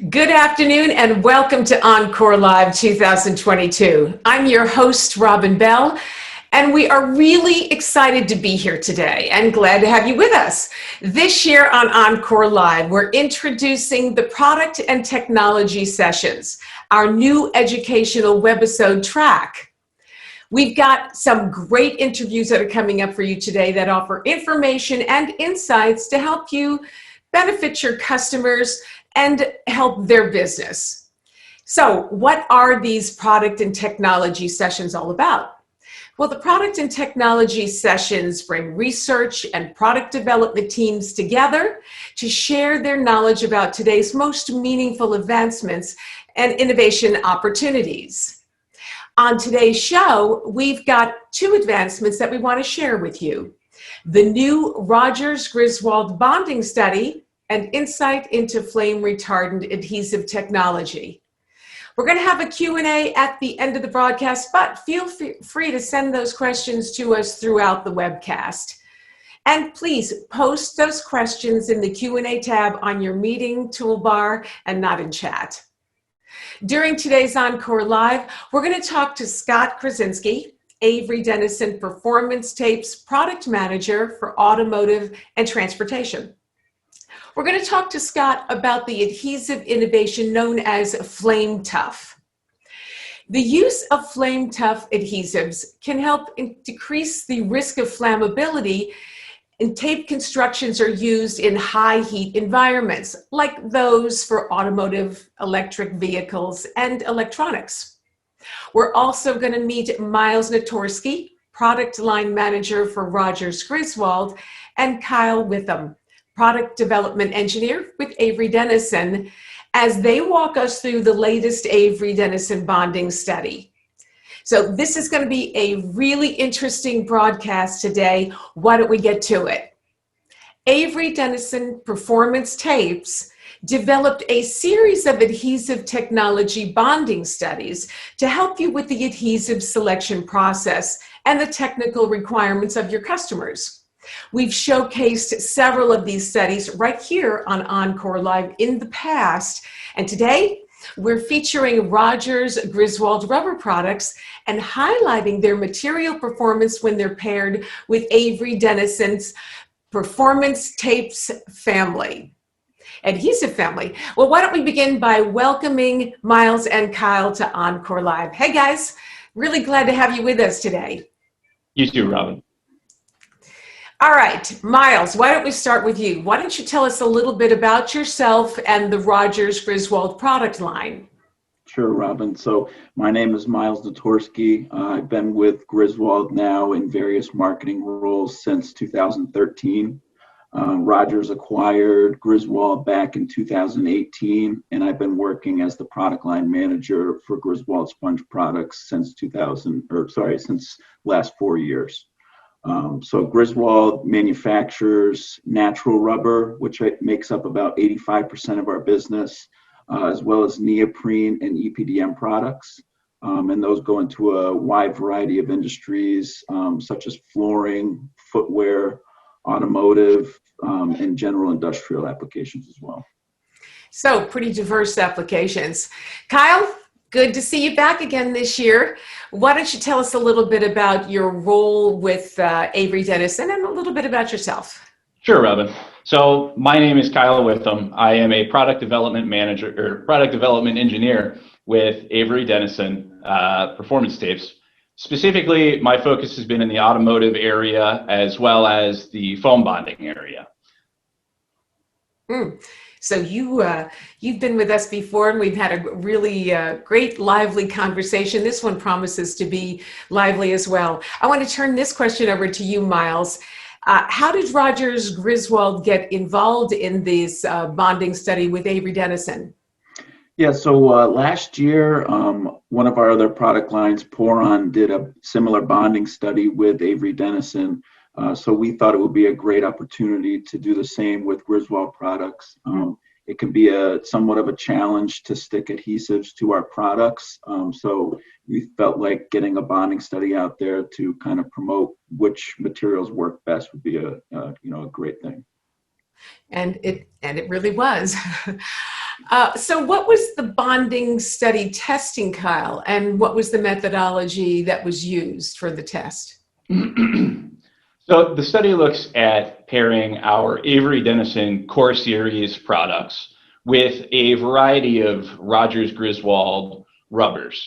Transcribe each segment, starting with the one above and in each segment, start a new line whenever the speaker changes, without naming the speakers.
Good afternoon and welcome to OnCore Live 2022. I'm your host, Robin Bell, and we are really excited to be here today and glad to have you with us. This year on OnCore Live, we're introducing the Product and Technology Sessions, our new educational webisode track. We've got some great interviews that are coming up for you today that offer information and insights to help you benefit your customers and help their business. So what are these product and technology sessions all about? Well, the product and technology sessions bring research and product development teams together to share their knowledge about today's most meaningful advancements and innovation opportunities. On today's show, we've got two advancements that we want to share with you. The new Rogers Griswold bonding study and insight into flame retardant adhesive technology. We're going to have a Q&A at the end of the broadcast, but feel free to send those questions to us throughout the webcast. And please post those questions in the Q&A tab on your meeting toolbar and not in chat. During today's OnCore Live, we're going to talk to Scott Krasinski, Avery Dennison Performance Tapes Product Manager for Automotive and Transportation. We're going to talk to Scott about the adhesive innovation known as Flame Tough. The use of Flame Tough adhesives can help decrease the risk of flammability, and tape constructions are used in high heat environments like those for automotive, electric vehicles, and electronics. We're also going to meet Miles Natorski, Product Line Manager for Rogers Griswold, and Kyle Witham, Product Development Engineer with Avery Dennison, as they walk us through the latest Avery Dennison bonding study. So this is going to be a really interesting broadcast today. Why don't we get to it? Avery Dennison Performance Tapes developed a series of adhesive technology bonding studies to help you with the adhesive selection process and the technical requirements of your customers. We've showcased several of these studies right here on OnCore Live in the past, and today we're featuring Rogers Griswold rubber products and highlighting their material performance when they're paired with Avery Dennison's Performance Tapes family, adhesive family. Well, why don't we begin by welcoming Miles and Kyle to OnCore Live. Hey guys, really glad to have you with us today.
You too, Robin.
All right, Miles, why don't we start with you? Why don't you tell us a little bit about yourself and the Rogers Griswold product line?
Sure, Robin. So my name is Miles Natorski. I've been with Griswold now in various marketing roles since 2013. Rogers acquired Griswold back in 2018, and I've been working as the product line manager for Griswold sponge products since since last 4 years. So Griswold manufactures natural rubber, which makes up about 85% of our business, as well as neoprene and EPDM products. And those go into a wide variety of industries, such as flooring, footwear, automotive, and general industrial applications as well.
So pretty diverse applications. Kyle, good to see you back again this year. Why don't you tell us a little bit about your role with Avery Dennison and a little bit about yourself?
Sure, Robin. So my name is Kyle Witham. I am a product development manager or product development engineer with Avery Dennison Performance Tapes. Specifically, my focus has been in the automotive area as well as the foam bonding area.
So you've been with us before, and we've had a really great, lively conversation. This one promises to be lively as well. I want to turn this question over to you, Miles. How did Rogers Griswold get involved in this bonding study with Avery Dennison?
Yeah, so last year, one of our other product lines, Poron, did a similar bonding study with Avery Dennison. So we thought it would be a great opportunity to do the same with Griswold products. It can be somewhat of a challenge to stick adhesives to our products. So we felt like getting a bonding study out there to kind of promote which materials work best would be a great thing.
And it really was. So what was the bonding study testing, Kyle, and what was the methodology that was used for the test?
So the study looks at pairing our Avery Dennison Core Series products with a variety of Rogers Griswold rubbers.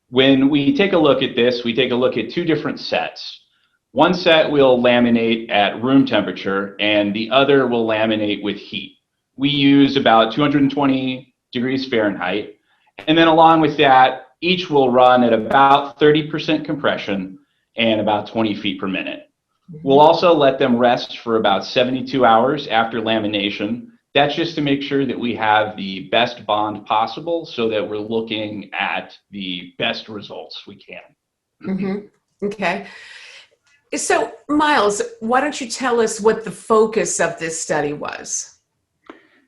When we take a look at this, we take a look at two different sets. One set will laminate at room temperature and the other will laminate with heat. We use about 220 degrees Fahrenheit. And then along with that, each will run at about 30% compression and about 20 feet per minute. We'll also let them rest for about 72 hours after lamination. That's just to make sure that we have the best bond possible so that we're looking at the best results we can.
Mm-hmm. Okay. So, Miles, why don't you tell us what the focus of this study was?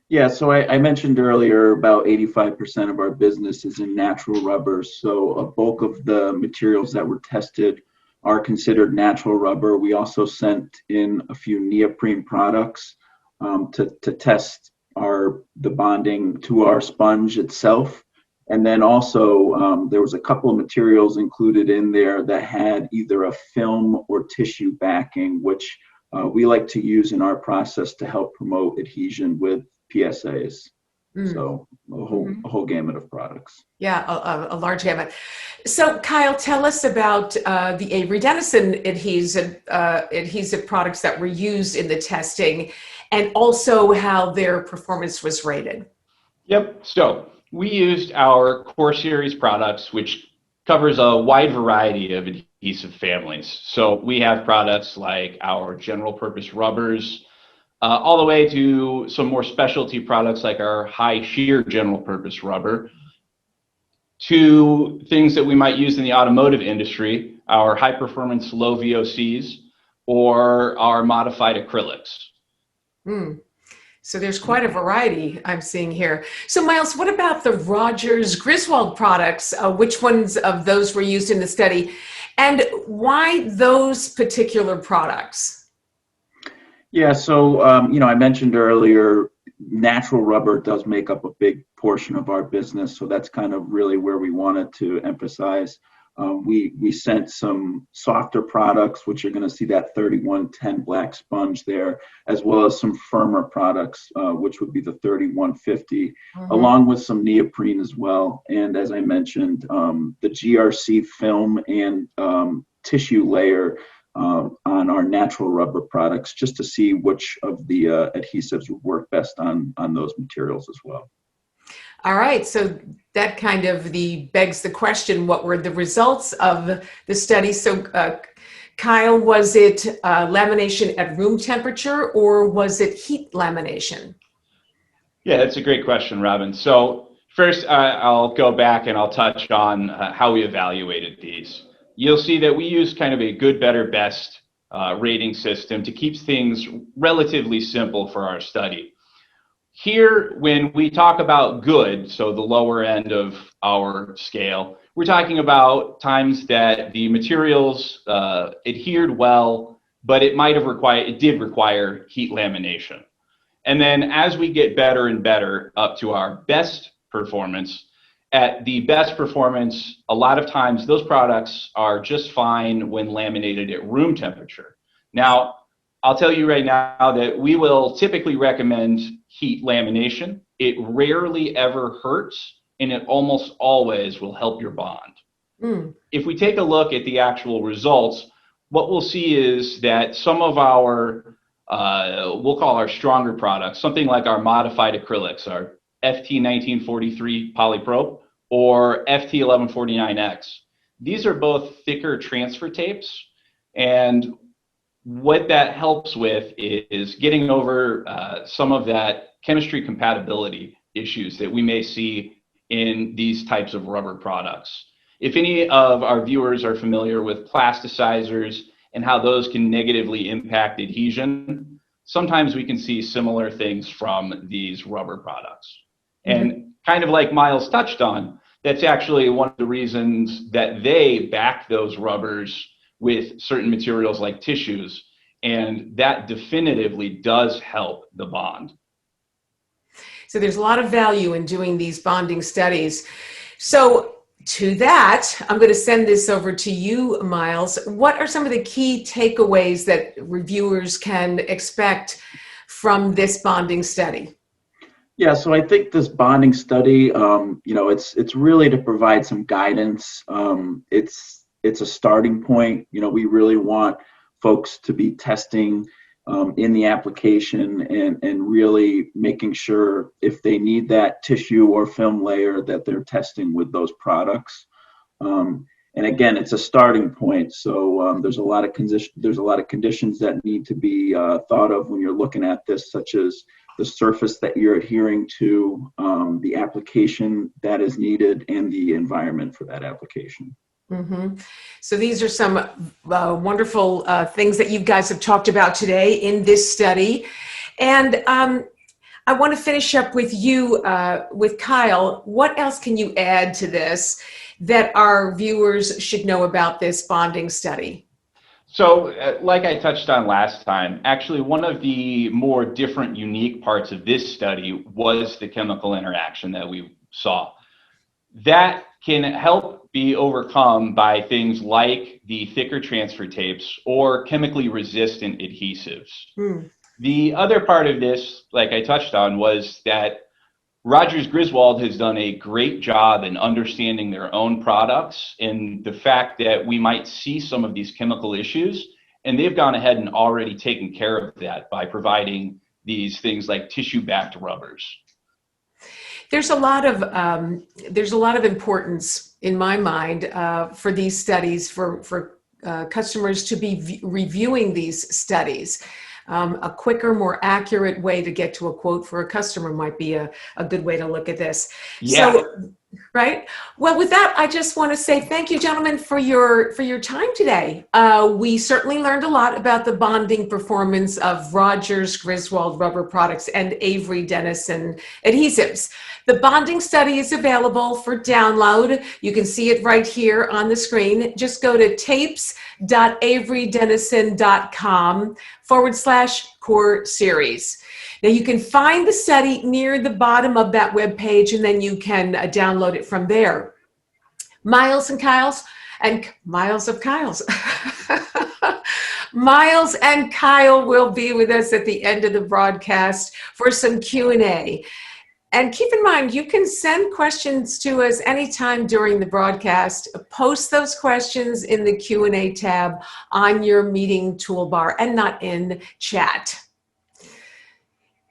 Yeah, so I mentioned earlier about 85% of our business is in natural rubbers. So a bulk of the materials that were tested are considered natural rubber. We also sent in a few neoprene products to test the bonding to our sponge itself. And then also there was a couple of materials included in there that had either a film or tissue backing, which we like to use in our process to help promote adhesion with PSAs. So a whole gamut of products.
Yeah, a large gamut. So Kyle, tell us about the Avery Dennison adhesive products that were used in the testing and also how their performance was rated.
Yep, so we used our Core Series products, which covers a wide variety of adhesive families. So we have products like our general purpose rubbers, all the way to some more specialty products like our high shear general purpose rubber, to things that we might use in the automotive industry, our high performance low VOCs, or our modified acrylics.
So there's quite a variety I'm seeing here. So Miles, what about the Rogers Griswold products? Which ones of those were used in the study? And why those particular products?
Yeah, so I mentioned earlier, natural rubber does make up a big portion of our business, so that's kind of really where we wanted to emphasize. We sent some softer products, which you're going to see that 3110 black sponge there, as well as some firmer products, which would be the 3150, along with some neoprene as well. And as I mentioned, the GRC film and tissue layer on our natural rubber products, just to see which of the adhesives would work best on those materials as well.
All right, so that kind of begs the question, what were the results of the study? So Kyle, was it lamination at room temperature or was it heat lamination?
Yeah, that's a great question, Robin. So first, I'll go back and I'll touch on how we evaluated these. You'll see that we use kind of a good, better, best rating system to keep things relatively simple for our study. Here, when we talk about good, so the lower end of our scale, we're talking about times that the materials adhered well, but it did require heat lamination. And then as we get better and better up to our best performance, at the best performance, a lot of times those products are just fine when laminated at room temperature. Now, I'll tell you right now that we will typically recommend heat lamination. It rarely ever hurts, and it almost always will help your bond. If we take a look at the actual results, what we'll see is that some of our, we'll call our stronger products, something like our modified acrylics, our FT1943 polyprop or FT1149X. These are both thicker transfer tapes, and what that helps with is getting over some of that chemistry compatibility issues that we may see in these types of rubber products. If any of our viewers are familiar with plasticizers and how those can negatively impact adhesion, sometimes we can see similar things from these rubber products. And kind of like Miles touched on, that's actually one of the reasons that they back those rubbers with certain materials like tissues, and that definitively does help the bond.
So there's a lot of value in doing these bonding studies. So to that, I'm going to send this over to you, Miles. What are some of the key takeaways that reviewers can expect from this bonding study?
Yeah, so I think this bonding study, it's really to provide some guidance. It's a starting point. We really want folks to be testing in the application and really making sure if they need that tissue or film layer that they're testing with those products. And again, it's a starting point. So there's a lot of conditions that need to be thought of when you're looking at this, such as the surface that you're adhering to, the application that is needed, and the environment for that application.
Mm-hmm. So these are some wonderful things that you guys have talked about today in this study. And I want to finish up with you, with Kyle. What else can you add to this that our viewers should know about this bonding study?
So like I touched on last time, actually one of the more different, unique parts of this study was the chemical interaction that we saw. That can help be overcome by things like the thicker transfer tapes or chemically resistant adhesives. The other part of this, like I touched on, was that Rogers Griswold has done a great job in understanding their own products and the fact that we might see some of these chemical issues, and they've gone ahead and already taken care of that by providing these things like tissue-backed rubbers.
There's a lot of importance in my mind for these studies, for customers to be reviewing these studies. A quicker, more accurate way to get to a quote for a customer might be a good way to look at this.
Yeah.
So, right. Well, with that, I just want to say thank you, gentlemen, for your time today. We certainly learned a lot about the bonding performance of Rogers Griswold rubber products and Avery Dennison adhesives. The bonding study is available for download. You can see it right here on the screen. Just go to tapes.averydennison.com/core series. Now you can find the study near the bottom of that web page, and then you can download it from there. Miles and Kyle's, and Miles of Kyle's. Miles and Kyle will be with us at the end of the broadcast for some Q&A. And keep in mind, you can send questions to us anytime during the broadcast. Post those questions in the Q&A tab on your meeting toolbar and not in chat.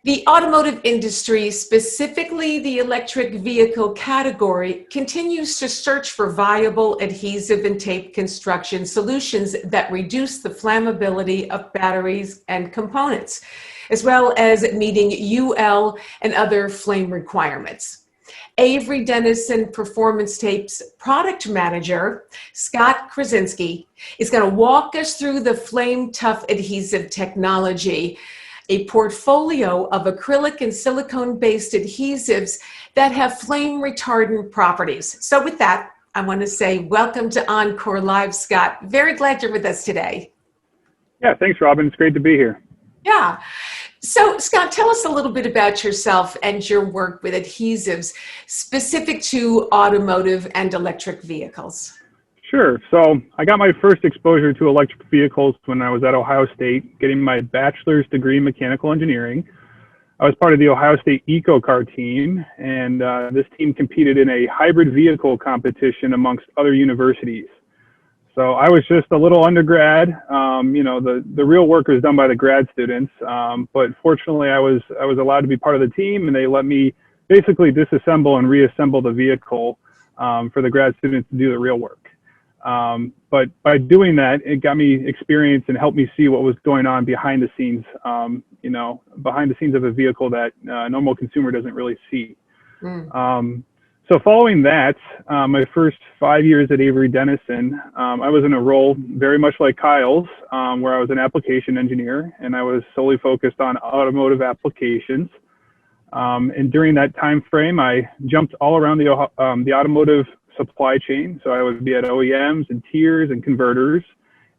The automotive industry, specifically the electric vehicle category, continues to search for viable adhesive and tape construction solutions that reduce the flammability of batteries and components, as well as meeting UL and other flame requirements. Avery Dennison Performance Tapes product manager, Scott Krasinski, is going to walk us through the Flame Tough adhesive technology, a portfolio of acrylic and silicone-based adhesives that have flame retardant properties. So with that, I want to say welcome to OnCore Live, Scott. Very glad you're with us today.
Yeah, thanks, Robin. It's great to be here.
Yeah. So, Scott, tell us a little bit about yourself and your work with adhesives specific to automotive and electric vehicles.
Sure. So I got my first exposure to electric vehicles when I was at Ohio State, getting my bachelor's degree in mechanical engineering. I was part of the Ohio State Eco-Car team, and this team competed in a hybrid vehicle competition amongst other universities. So I was just a little undergrad. The real work was done by the grad students, but fortunately I was allowed to be part of the team, and they let me basically disassemble and reassemble the vehicle for the grad students to do the real work. But by doing that, it got me experience and helped me see what was going on behind the scenes, behind the scenes of a vehicle that a normal consumer doesn't really see. So following that, my first 5 years at Avery Dennison, I was in a role very much like Kyle's, where I was an application engineer, and I was solely focused on automotive applications. And during that time frame, I jumped all around the automotive supply chain. So I would be at OEMs and tiers and converters,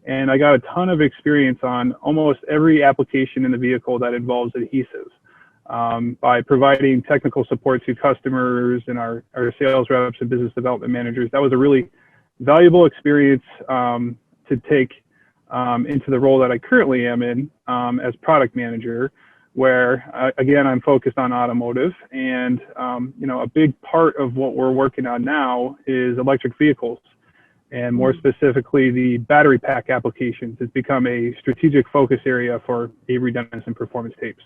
and I got a ton of experience on almost every application in the vehicle that involves adhesives. by providing technical support to customers and our sales reps and business development managers. That was a really valuable experience to take into the role that I currently am in as product manager, where again, I'm focused on automotive, and a big part of what we're working on now is electric vehicles, and more specifically the battery pack applications. It's become a strategic focus area for Avery Dennison Performance Tapes.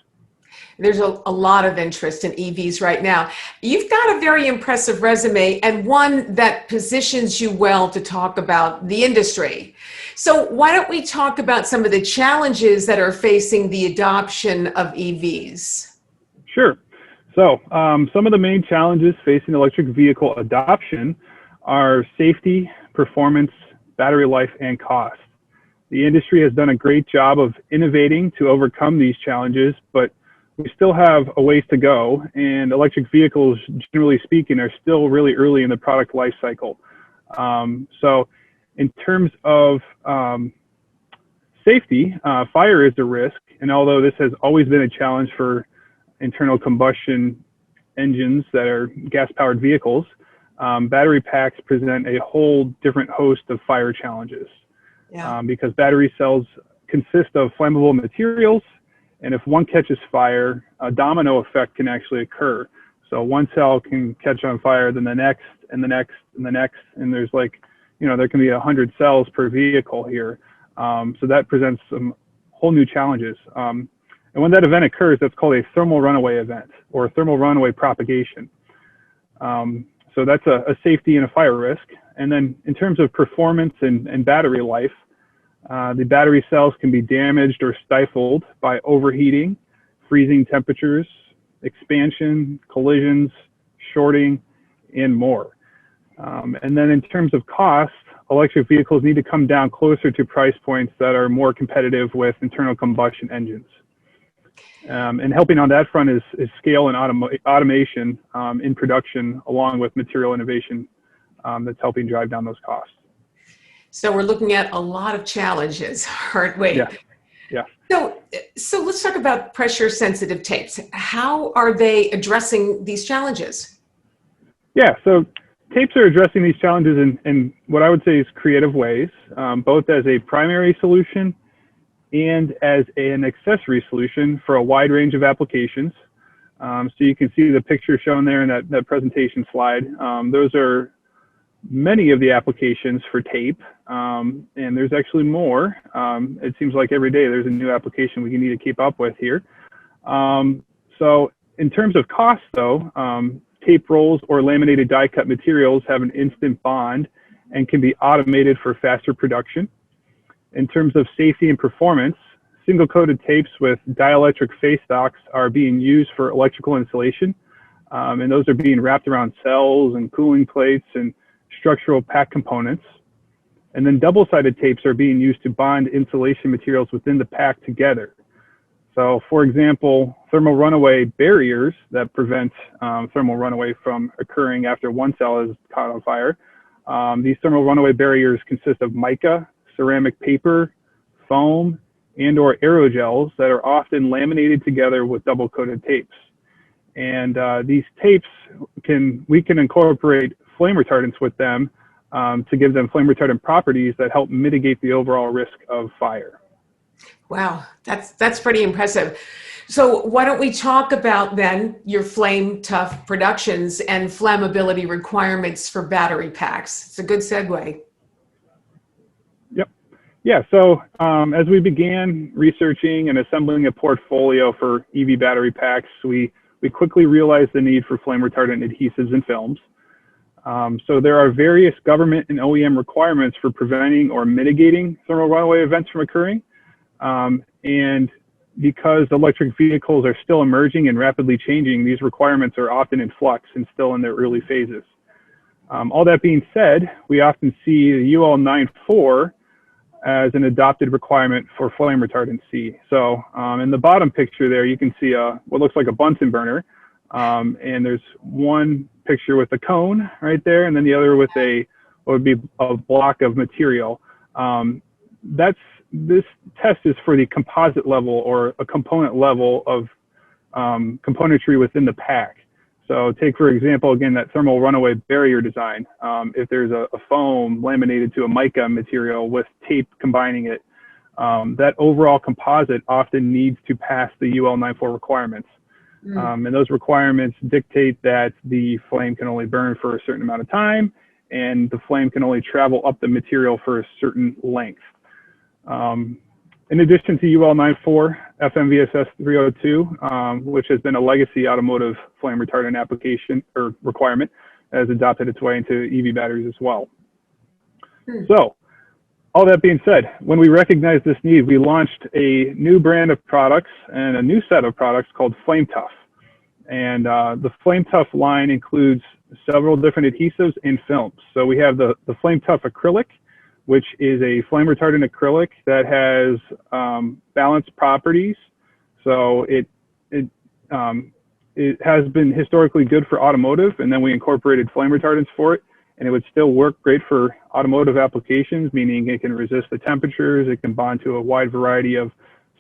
There's a lot of interest in EVs right now. You've got a very impressive resume, and one that positions you well to talk about the industry. So why don't we talk about some of the challenges that are facing the adoption of EVs?
Sure. So some of the main challenges facing electric vehicle adoption are safety, performance, battery life, and cost. The industry has done a great job of innovating to overcome these challenges, but we still have a ways to go, and electric vehicles, generally speaking, are still really early in the product life cycle. So in terms of safety, fire is a risk, and although this has always been a challenge for internal combustion engines that are gas-powered vehicles, battery packs present a whole different host of fire challenges. Yeah. Because battery cells consist of flammable materials, and if one catches fire, a domino effect can actually occur. So one cell can catch on fire, then the next, and the next, and the next, and there's there can be 100 cells per vehicle here. So that presents some whole new challenges. And when that event occurs, that's called a thermal runaway event, or thermal runaway propagation. So that's a safety and a fire risk. And then in terms of performance and battery life, the battery cells can be damaged or stifled by overheating, freezing temperatures, expansion, collisions, shorting, and more. And then in terms of cost, electric vehicles need to come down closer to price points that are more competitive with internal combustion engines. And helping on that front is scale and automation in production, along with material innovation that's helping drive down those costs.
So we're looking at a lot of challenges, aren't we?
Yeah. Yeah.
So let's talk about pressure-sensitive tapes. How are they addressing these challenges? Yeah,
so tapes are addressing these challenges in what I would say is creative ways, both as a primary solution and as an accessory solution for a wide range of applications. So you can see the picture shown there in that presentation slide. Those are many of the applications for tape, and there's actually more. It seems like every day there's a new application we need to keep up with here. So in terms of cost though, tape rolls or laminated die cut materials have an instant bond and can be automated for faster production. In terms of safety and performance, single coated tapes with dielectric face stocks are being used for electrical insulation, and those are being wrapped around cells and cooling plates and structural pack components. And then double-sided tapes are being used to bond insulation materials within the pack together. So for example, thermal runaway barriers that prevent thermal runaway from occurring after one cell is caught on fire. These thermal runaway barriers consist of mica, ceramic paper, foam, and or aerogels that are often laminated together with double-coated tapes. And these tapes, we can incorporate flame retardants with them to give them flame retardant properties that help mitigate the overall risk of fire.
Wow, that's pretty impressive. So why don't we talk about then your flame tough productions and flammability requirements for battery packs? It's a good segue.
Yep. Yeah, so as we began researching and assembling a portfolio for EV battery packs, we quickly realized the need for flame retardant adhesives and films. So there are various government and OEM requirements for preventing or mitigating thermal runaway events from occurring. And because electric vehicles are still emerging and rapidly changing, these requirements are often in flux and still in their early phases. All that being said, we often see the UL 9.4 as an adopted requirement for flame retardancy. So in the bottom picture there, you can see what looks like a Bunsen burner. And there's one picture with a cone right there, and then the other with what would be a block of material. This test is for the composite level or a component level of componentry within the pack. So take, for example, again, that thermal runaway barrier design. If there's a foam laminated to a mica material with tape combining it, that overall composite often needs to pass the UL 94 requirements. And those requirements dictate that the flame can only burn for a certain amount of time, and the flame can only travel up the material for a certain length. In addition to UL 94, FMVSS 302, which has been a legacy automotive flame retardant application or requirement, has adopted its way into EV batteries as well. So, all that being said, when we recognized this need, we launched a new brand of products and a new set of products called Flame Tough. And the Flame Tough line includes several different adhesives and films. So we have the Flame Tough acrylic, which is a flame retardant acrylic that has balanced properties. So it has been historically good for automotive, and then we incorporated flame retardants for it, and it would still work great for automotive applications, meaning it can resist the temperatures, it can bond to a wide variety of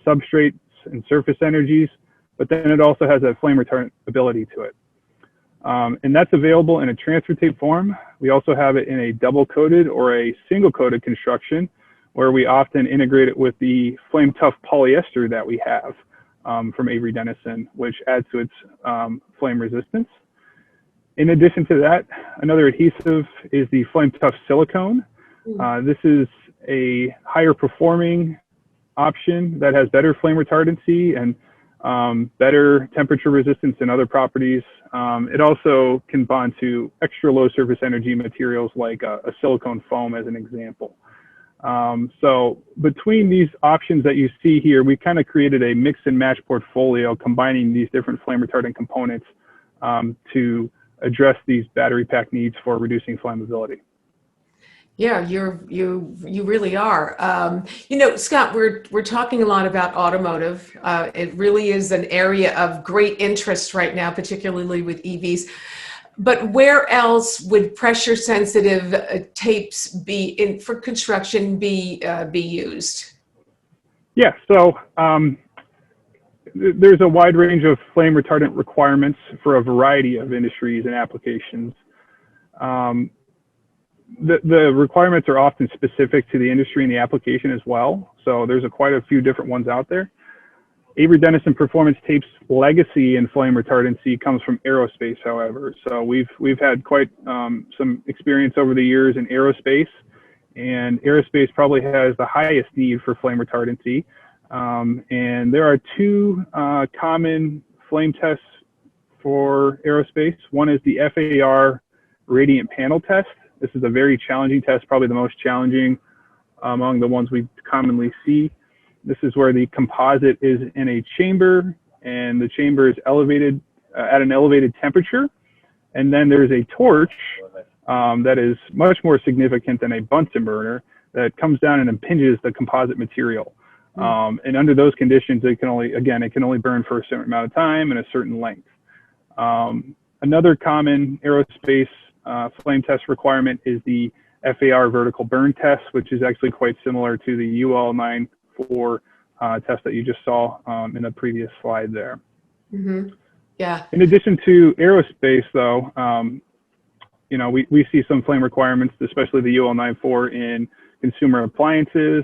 substrates and surface energies, but then it also has that flame retardant ability to it. And that's available in a transfer tape form. We also have it in a double coated or a single coated construction, where we often integrate it with the Flame Tough polyester that we have from Avery Dennison, which adds to its flame resistance. In addition to that, another adhesive is the Flame Tough silicone. This is a higher performing option that has better flame retardancy and better temperature resistance and other properties. It also can bond to extra low surface energy materials like a silicone foam as an example. So between these options that you see here, we kind of created a mix and match portfolio combining these different flame retardant components to address these battery pack needs for reducing flammability.
Yeah, you really are. You know, Scott, we're talking a lot about automotive. It really is an area of great interest right now, particularly with EVs. But where else would pressure-sensitive tapes be for construction be used? Yeah,
so there's a wide range of flame retardant requirements for a variety of industries and applications. The requirements are often specific to the industry and the application as well. So there's quite a few different ones out there. Avery Dennison Performance Tape's legacy in flame retardancy comes from aerospace, however. So we've had quite some experience over the years in aerospace, and aerospace probably has the highest need for flame retardancy. And there are two common flame tests for aerospace. One is the FAR radiant panel test. This is a very challenging test, probably the most challenging among the ones we commonly see. This is where the composite is in a chamber, and the chamber is elevated at an elevated temperature. And then there's a torch that is much more significant than a Bunsen burner that comes down and impinges the composite material. And under those conditions, it can only burn for a certain amount of time and a certain length. Another common aerospace flame test requirement is the FAR vertical burn test, which is actually quite similar to the UL 94 test that you just saw in the previous slide there. Yeah. In addition to aerospace, though, you know, we see some flame requirements, especially the UL 94 in consumer appliances.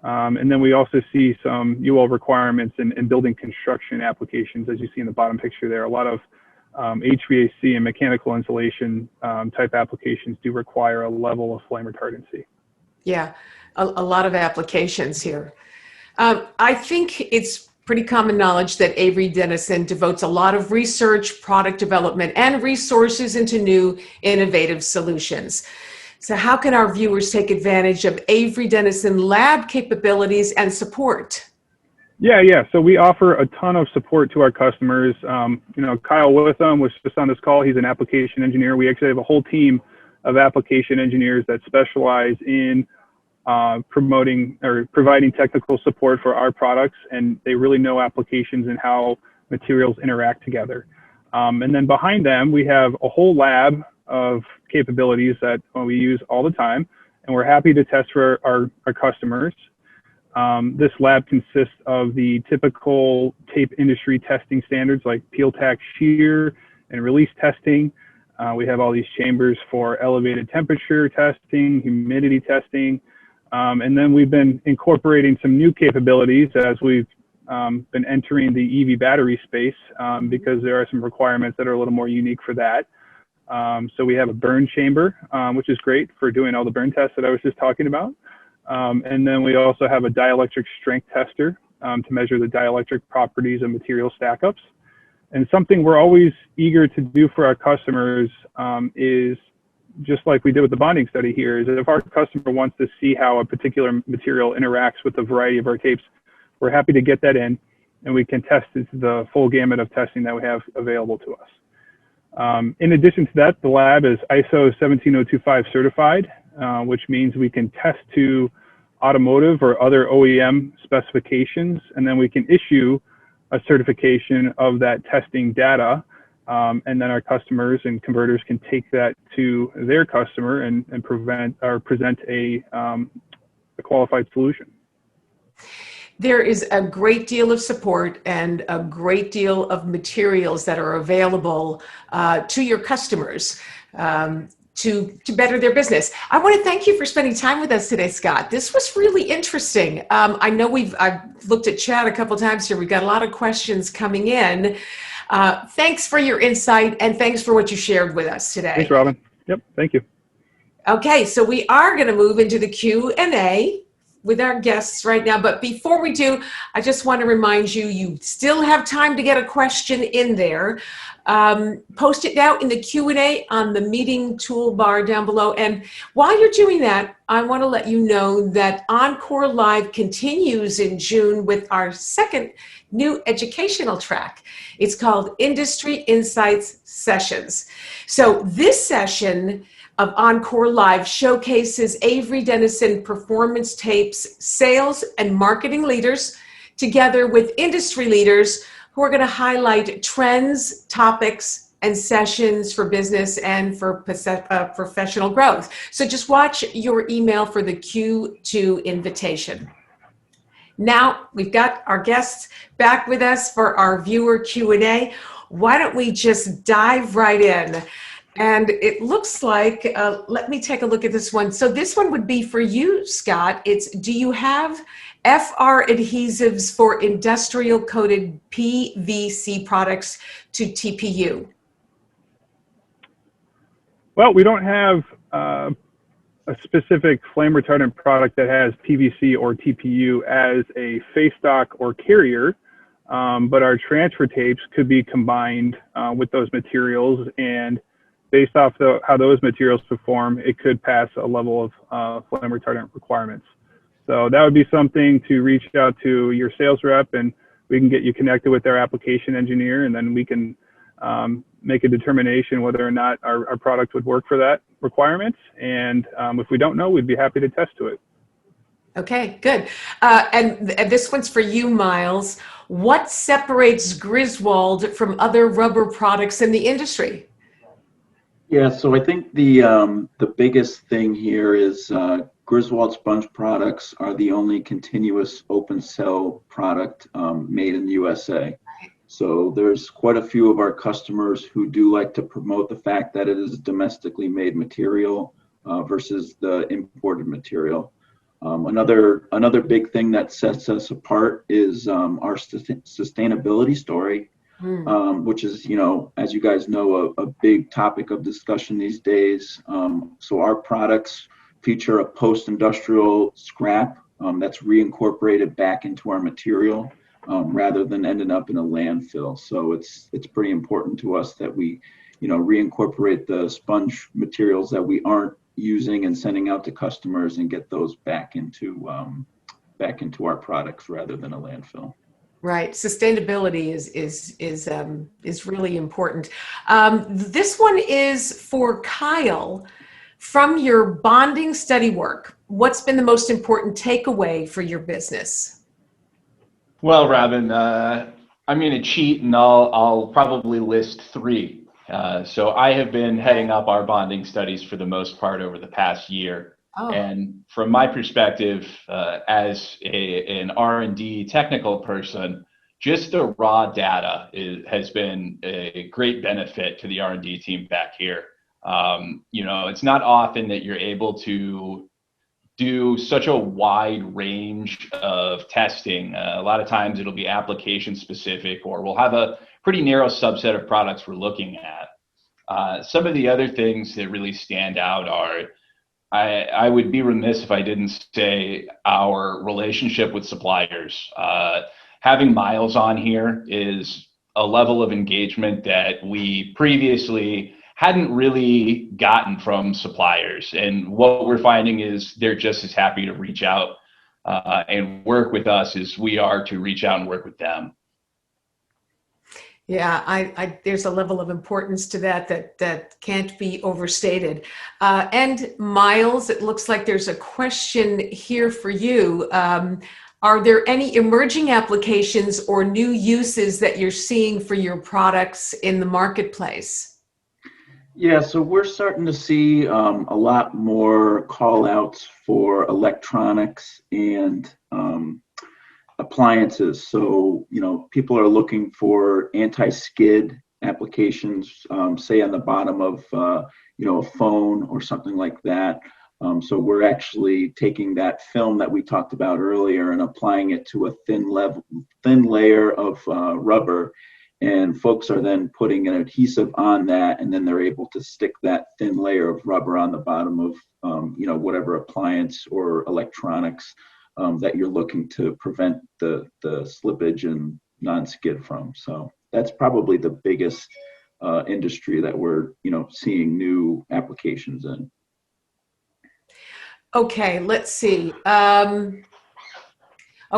And then we also see some UL requirements in building construction applications, as you see in the bottom picture there. A lot of HVAC and mechanical insulation type applications do require a level of flame retardancy. Yeah, a lot of applications here. I think it's pretty common knowledge that Avery Dennison devotes a lot of research, product development, and resources into new innovative solutions. So how can our viewers take advantage of Avery Dennison Lab capabilities and support? Yeah. So we offer a ton of support to our customers. You know, Kyle Witham was just on this call. He's an application engineer. We actually have a whole team of application engineers that specialize in promoting or providing technical support for our products, and they really know applications and how materials interact together. And then behind them, we have a whole lab of capabilities that we use all the time, and we're happy to test for our customers. This lab consists of the typical tape industry testing standards like peel, tack, shear, and release testing. We have all these chambers for elevated temperature testing, humidity testing, and then we've been incorporating some new capabilities as we've been entering the EV battery space because there are some requirements that are a little more unique for that. So we have a burn chamber, which is great for doing all the burn tests that I was just talking about. And then we also have a dielectric strength tester to measure the dielectric properties of material stack-ups. And something we're always eager to do for our customers is, just like we did with the bonding study here, is that if our customer wants to see how a particular material interacts with a variety of our tapes, we're happy to get that in, and we can test the full gamut of testing that we have available to us. In addition to that, the lab is ISO 17025 certified, which means we can test to automotive or other OEM specifications, and then we can issue a certification of that testing data, and then our customers and converters can take that to their customer and present a qualified solution.
There is a great deal of support and a great deal of materials that are available to your customers to better their business. I want to thank you for spending time with us today, Scott. This was really interesting. I know I've looked at chat a couple times here. We've got a lot of questions coming in. Thanks for your insight and thanks for what you shared with us today.
Thanks, Robin. Yep, thank you.
Okay, so we are going to move into the Q&A with our guests right now. But before we do, I just want to remind you, you still have time to get a question in there. Post it now in the Q&A on the meeting toolbar down below. And while you're doing that, I want to let you know that OnCore Live continues in June with our second new educational track. It's called Industry Insights Sessions. So this session of OnCore Live showcases Avery Dennison Performance Tapes sales and marketing leaders together with industry leaders who are going to highlight trends, topics, and sessions for business and for professional growth. So just watch your email for the Q2 invitation. Now we've got our guests back with us for our viewer Q&A. Why don't we just dive right in? And it looks like, let me take a look at this one. So this one would be for you, Scott. It's, do you have FR adhesives for industrial coated PVC products to TPU?
Well, we don't have a specific flame retardant product that has PVC or TPU as a face stock or carrier, but our transfer tapes could be combined with those materials, and based off how those materials perform, it could pass a level of flame retardant requirements. So that would be something to reach out to your sales rep, and we can get you connected with their application engineer, and then we can make a determination whether or not our product would work for that requirement. And if we don't know, we'd be happy to test to it.
Okay, good. And this one's for you, Miles. What separates Griswold from other rubber products in the industry?
Yeah, so I think the biggest thing here is Griswold sponge products are the only continuous open cell product made in the USA. So there's quite a few of our customers who do like to promote the fact that it is domestically made material versus the imported material. Another big thing that sets us apart is our sustainability story. Which is, as you guys know, a big topic of discussion these days. So our products feature a post-industrial scrap that's reincorporated back into our material rather than ending up in a landfill. So it's pretty important to us that we, reincorporate the sponge materials that we aren't using and sending out to customers and get those back into our products rather than a landfill.
Right. Sustainability is really important. This one is for Kyle. From your bonding study work, what's been the most important takeaway for your business?
Well, Robin, I'm going to cheat and I'll probably list three. So I have been heading up our bonding studies for the most part over the past year.
Oh,
And from my perspective, as an R&D technical person, just the raw data has been a great benefit to the R&D team back here. It's not often that you're able to do such a wide range of testing. A lot of times it'll be application specific, or we'll have a pretty narrow subset of products we're looking at. Some of the other things that really stand out are, I would be remiss if I didn't say, our relationship with suppliers. Having Miles on here is a level of engagement that we previously hadn't really gotten from suppliers. And what we're finding is they're just as happy to reach out and work with us as we are to reach out and work with them.
yeah, there's a level of importance to that can't be overstated. And Miles, it looks like there's a question here for you. Are there any emerging applications or new uses that you're seeing for your products in the marketplace?
Yeah, so we're starting to see a lot more call outs for electronics and appliances. So, people are looking for anti-skid applications, say on the bottom of, a phone or something like that. So we're actually taking that film that we talked about earlier and applying it to a thin layer of rubber. And folks are then putting an adhesive on that, and then they're able to stick that thin layer of rubber on the bottom of, whatever appliance or electronics that you're looking to prevent the slippage and non-skid from. So that's probably the biggest industry that we're, seeing new applications in.
Okay, let's see. So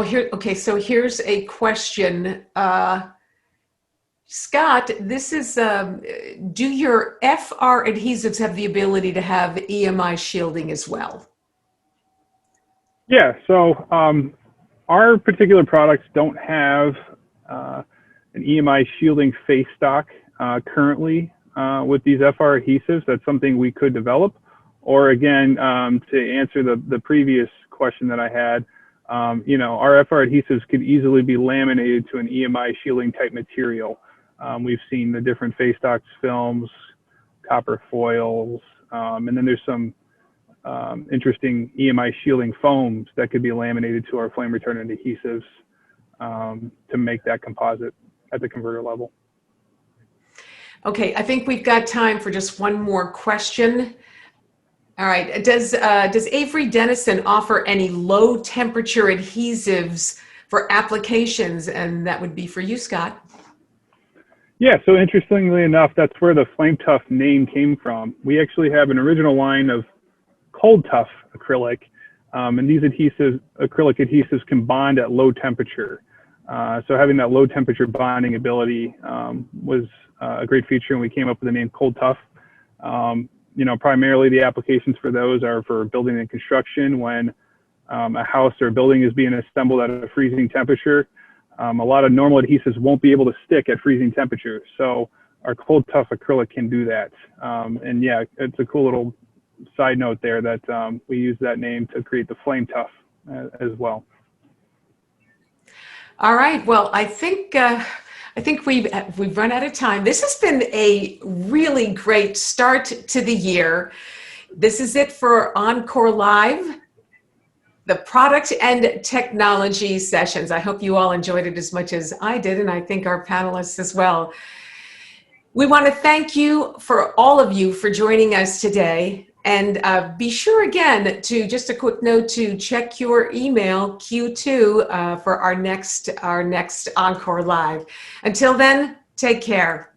here's a question. Scott, this is, do your FR adhesives have the ability to have EMI shielding as well?
Yeah, so our particular products don't have an EMI shielding face stock currently with these FR adhesives. That's something we could develop. Or again, to answer the previous question that I had, our FR adhesives could easily be laminated to an EMI shielding type material. We've seen the different face stocks, films, copper foils, and then there's some interesting EMI shielding foams that could be laminated to our flame retardant adhesives to make that composite at the converter level.
Okay, I think we've got time for just one more question. All right, does Avery Dennison offer any low temperature adhesives for applications? And that would be for you, Scott.
Yeah, so interestingly enough, that's where the Flame Tough name came from. We actually have an original line of cold tough acrylic, and these acrylic adhesives can bond at low temperature. So having that low temperature bonding ability was a great feature, and we came up with the name Cold Tough. Primarily the applications for those are for building and construction when a house or building is being assembled at a freezing temperature. A lot of normal adhesives won't be able to stick at freezing temperatures. So our Cold Tough acrylic can do that. And yeah, it's a cool little side note there that we use that name to create the Flame Tough as well.
All right. Well, I think we've run out of time. This has been a really great start to the year. This is it for OnCore Live, the product and technology sessions. I hope you all enjoyed it as much as I did, and I think our panelists as well. We want to thank you for all of you for joining us today. And be sure again to, just a quick note, to check your email Q2 for our next OnCore Live. Until then, take care.